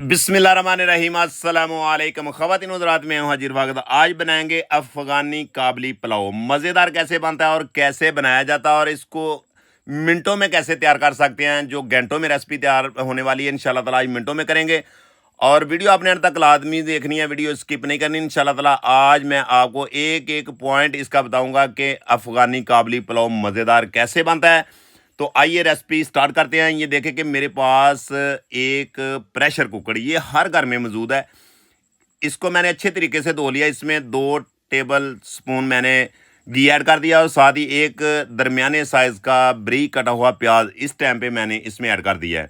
बिस्मिल्लाहिर्रहमानिर्रहीम अस्सलामुअलैकुम ख़वातीन हज़रात, में हूं हाजिर भागदा। आज बनाएंगे अफ़गानी काबली पुलाव। मज़ेदार कैसे बनता है और कैसे बनाया जाता है और इसको मिनटों में कैसे तैयार कर सकते हैं। जो घंटों में रेसिपी तैयार होने वाली है इंशाल्लाह ताला आज मिनटों में करेंगे। और वीडियो आपने अंत तक लाजमी देखनी है, वीडियो स्किप नहीं करनी इंशाल्लाह ताला। आज मैं आपको एक एक पॉइंट इसका बताऊँगा कि अफ़गानी काबली पुलाव मज़ेदार कैसे बनता है। तो आइए रेसिपी स्टार्ट करते हैं। ये देखें कि मेरे पास एक प्रेशर कुकर, ये हर घर में मौजूद है। इसको मैंने अच्छे तरीके से धो लिया। इसमें 2 टेबल स्पून मैंने घी ऐड कर दिया और साथ ही एक दरमियाने साइज़ का बारीक कटा हुआ प्याज इस टाइम पे मैंने इसमें ऐड कर दिया है।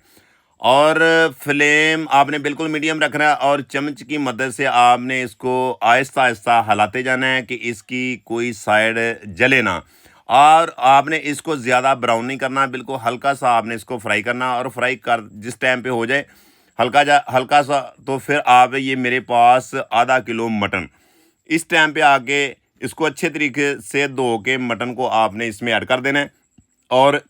और फ्लेम आपने बिल्कुल मीडियम रखना है और चम्मच की मदद से आपने इसको आहिस्ता आहिस्ता हिलाते जाना है कि इसकी कोई साइड जले ना। और आपने इसको ज़्यादा ब्राउन नहीं करना, बिल्कुल हल्का सा आपने इसको फ्राई करना। और फ्राई कर जिस टाइम पे हो जाए हल्का सा, तो फिर आप ये मेरे पास आधा किलो मटन इस टाइम पे आके इसको अच्छे तरीके से धो के मटन को आपने इसमें ऐड कर देना है। और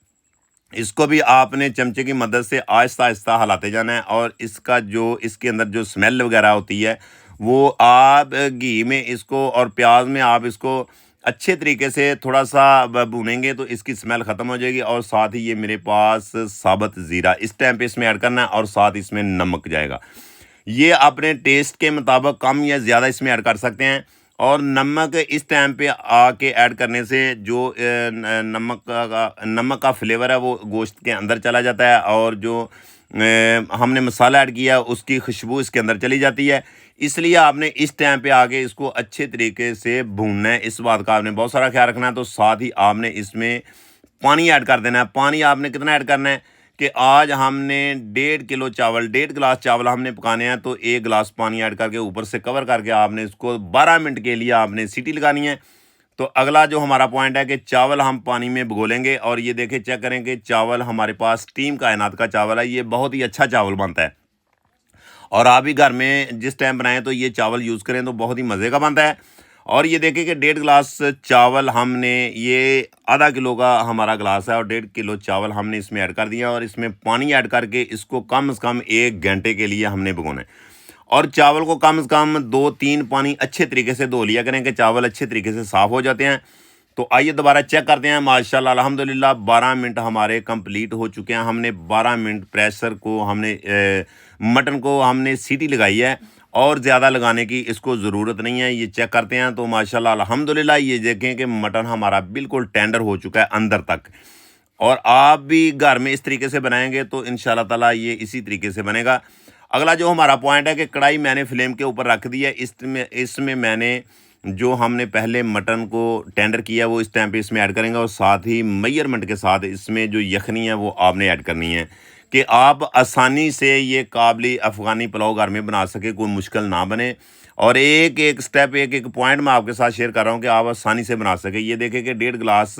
इसको भी आपने चमचे की मदद से आहिस्ता आहिस्ता हिलाते जाना है। और इसका जो इसके अंदर जो स्मेल वगैरह होती है वो आप घी में इसको और प्याज में आप इसको अच्छे तरीके से थोड़ा सा भूनेंगे तो इसकी स्मेल ख़त्म हो जाएगी। और साथ ही ये मेरे पास साबुत ज़ीरा इस टाइम पे इसमें ऐड करना है और साथ इसमें नमक जाएगा। ये अपने टेस्ट के मुताबिक कम या ज़्यादा इसमें ऐड कर सकते हैं। और नमक इस टाइम पे आके ऐड करने से जो नमक का फ्लेवर है वो गोश्त के अंदर चला जाता है और जो हमने मसाला ऐड किया उसकी खुशबू इसके अंदर चली जाती है। इसलिए आपने इस टाइम पे आके इसको अच्छे तरीके से भूनना है। इस बात का आपने बहुत सारा ख्याल रखना है। तो साथ ही आपने इसमें पानी ऐड कर देना है। पानी आपने कितना ऐड करना है कि आज हमने 1.5 गिलास चावल हमने पकाने हैं, तो 1 गिलास पानी ऐड करके ऊपर से कवर करके आपने इसको 12 मिनट के लिए आपने सीटी लगानी है। तो अगला जो हमारा पॉइंट है कि चावल हम पानी में भिगोलेंगे। और ये देखें, चेक करें कि चावल हमारे पास टीम कायनात का चावल है। ये बहुत ही अच्छा चावल बनता है और आप भी घर में जिस टाइम बनाएं तो ये चावल यूज़ करें तो बहुत ही मज़े का बनता है। और ये देखें कि 1.5 गिलास चावल हमने, ये आधा किलो का हमारा गिलास है और 1.5 किलो चावल हमने इसमें ऐड कर दिया। और इसमें पानी ऐड करके इसको कम से कम 1 घंटे के लिए हमने भिगोना है। और चावल को कम से कम 2-3 पानी अच्छे तरीके से धो लिया करें कि चावल अच्छे तरीके से साफ़ हो जाते हैं। तो आइए दोबारा चेक करते हैं। माशाल्लाह अल्हम्दुलिल्लाह 12 मिनट हमारे कंप्लीट हो चुके हैं। हमने 12 मिनट प्रेशर को हमने मटन को हमने सीटी लगाई है और ज़्यादा लगाने की इसको ज़रूरत नहीं है। ये चेक करते हैं तो माशाल्लाह अल्हम्दुलिल्लाह ये देखें कि मटन हमारा बिल्कुल टेंडर हो चुका है अंदर तक। और आप भी घर में इस तरीके से बनाएंगे तो इंशाल्लाह ताला ये इसी तरीके से बनेगा। अगला जो हमारा पॉइंट है कि कढ़ाई मैंने फ्लेम के ऊपर रख दी है। इसमें मैंने जो हमने पहले मटन को टेंडर किया वो इस टाइम पे इसमें ऐड करेंगे। और साथ ही मेजरमेंट के साथ इसमें जो यखनी है वो आपने ऐड करनी है कि आप आसानी से ये काबली अफ़गानी पुलाव घर में बना सके, कोई मुश्किल ना बने। और एक एक स्टेप, एक एक पॉइंट मैं आपके साथ शेयर कर रहा हूँ कि आप आसानी से बना सके। ये देखें कि 1.5 गिलास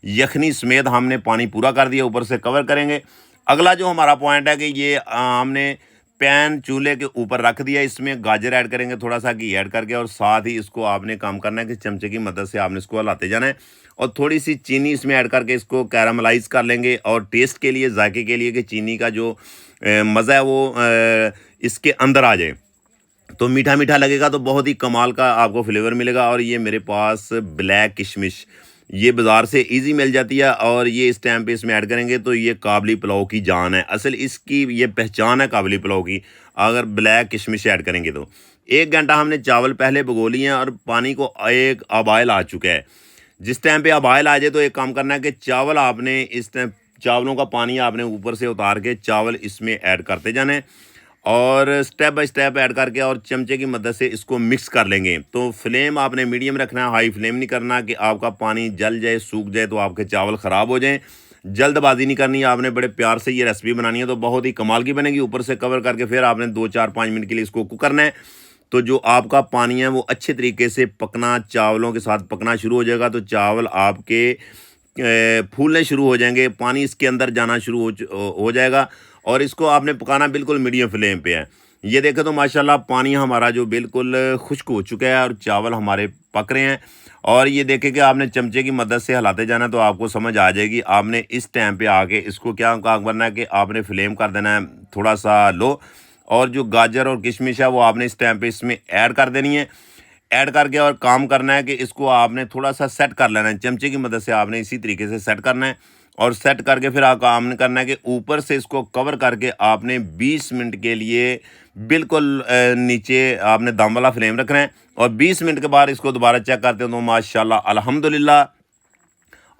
यखनी समेत हमने पानी पूरा कर दिया, ऊपर से कवर करेंगे। अगला जो हमारा पॉइंट है कि ये हमने पैन चूल्हे के ऊपर रख दिया। इसमें गाजर ऐड करेंगे, थोड़ा सा घी ऐड करके। और साथ ही इसको आपने काम करना है कि चमचे की मदद से आपने इसको हिलाते जाना है। और थोड़ी सी चीनी इसमें ऐड करके इसको कैरामलाइज़ कर लेंगे। और टेस्ट के लिए, जायके के लिए कि चीनी का जो मज़ा है वो इसके अंदर आ जाए, तो मीठा मीठा लगेगा, तो बहुत ही कमाल का आपको फ्लेवर मिलेगा। और ये मेरे पास ब्लैक किशमिश, ये बाज़ार से इजी मिल जाती है और ये इस टाइम पे इसमें ऐड करेंगे तो ये काबली पुलाव की जान है। असल इसकी ये पहचान है काबली पुलाव की, अगर ब्लैक किशमिश ऐड करेंगे तो। 1 घंटा हमने चावल पहले भिगो लिए हैं और पानी को एक अबाइल आ चुका है। जिस टाइम पे अबाइल आ जाए तो एक काम करना है कि चावल आपने इस टाइम, चावलों का पानी आपने ऊपर से उतार के चावल इसमें ऐड करते जाने और स्टेप बाय स्टेप ऐड करके और चमचे की मदद से इसको मिक्स कर लेंगे। तो फ्लेम आपने मीडियम रखना है, हाई फ्लेम नहीं करना कि आपका पानी जल जाए, सूख जाए तो आपके चावल ख़राब हो जाएं। जल्दबाजी नहीं करनी है, आपने बड़े प्यार से ये रेसिपी बनानी है तो बहुत ही कमाल की बनेगी। ऊपर से कवर करके फिर आपने 2-4-5 मिनट के लिए इसको कुक करना है। तो जो आपका पानी है वो अच्छे तरीके से पकना, चावलों के साथ पकना शुरू हो जाएगा। तो चावल आपके फूलने शुरू हो जाएंगे, पानी इसके अंदर जाना शुरू हो जाएगा। और इसको आपने पकाना बिल्कुल मीडियम फ्लेम पे है। ये देखें तो माशाल्लाह पानी हमारा जो बिल्कुल खुश्क हो चुका है और चावल हमारे पक रहे हैं। और ये देखें कि आपने चमचे की मदद से हिलाते जाना तो आपको समझ आ जाएगी। आपने इस टाइम पे आके इसको क्या काम करना है कि आपने फ्लेम कर देना है थोड़ा सा लो और जो गाजर और किशमिश है वो आपने इस टाइम पे इसमें ऐड कर देनी है। ऐड करके और काम करना है कि इसको आपने थोड़ा सा सेट कर लेना है, चमचे की मदद से आपने इसी तरीके से सेट करना है। और सेट करके फिर आप काम करना है कि ऊपर से इसको कवर करके आपने 20 मिनट के लिए बिल्कुल नीचे आपने दम वाला फ्लेम रखना है। और 20 मिनट के बाद इसको दोबारा चेक करते हो तो माशाल्लाह अल्हम्दुलिल्लाह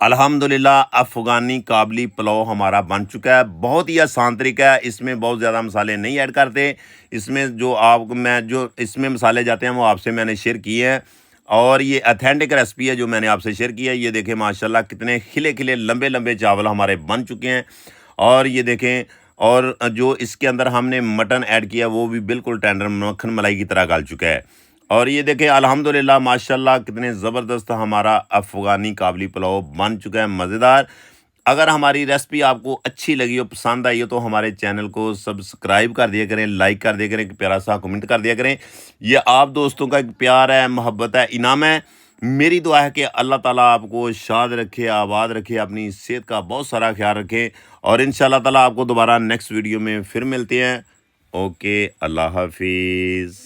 अल्हम्दुलिल्लाह अफ़गानी काबली पुलाव हमारा बन चुका है। बहुत ही आसान तरीका है, इसमें बहुत ज़्यादा मसाले नहीं ऐड करते। इसमें जो इसमें मसाले जाते हैं वो आपसे मैंने शेयर किए हैं और ये ऑथेंटिक रेसिपी है जो मैंने आपसे शेयर की है। ये देखें माशाल्लाह कितने खिले-खिले लंबे-लंबे चावल हमारे बन चुके हैं। और ये देखें, और जो इसके अंदर हमने मटन ऐड किया वो भी बिल्कुल टेंडर मक्खन मलाई की तरह गल चुका है। और ये देखें अल्हम्दुलिल्लाह माशाल्लाह कितने ज़बरदस्त हमारा अफ़गानी काबली पुलाव बन चुका है, मज़ेदार। अगर हमारी रेसिपी आपको अच्छी लगी हो, पसंद आई हो तो हमारे चैनल को सब्सक्राइब कर दिया करें, लाइक कर दिया करें, एक प्यारा सा कमेंट कर दिया करें। ये आप दोस्तों का एक प्यार है, मोहब्बत है, इनाम है। मेरी दुआ है कि अल्लाह ताला आपको शाद रखे, आबाद रखे, अपनी सेहत का बहुत सारा ख्याल रखे। और इंशाअल्लाह ताला आपको दोबारा नेक्स्ट वीडियो में फिर मिलते हैं। ओके, अल्लाह हाफिज़।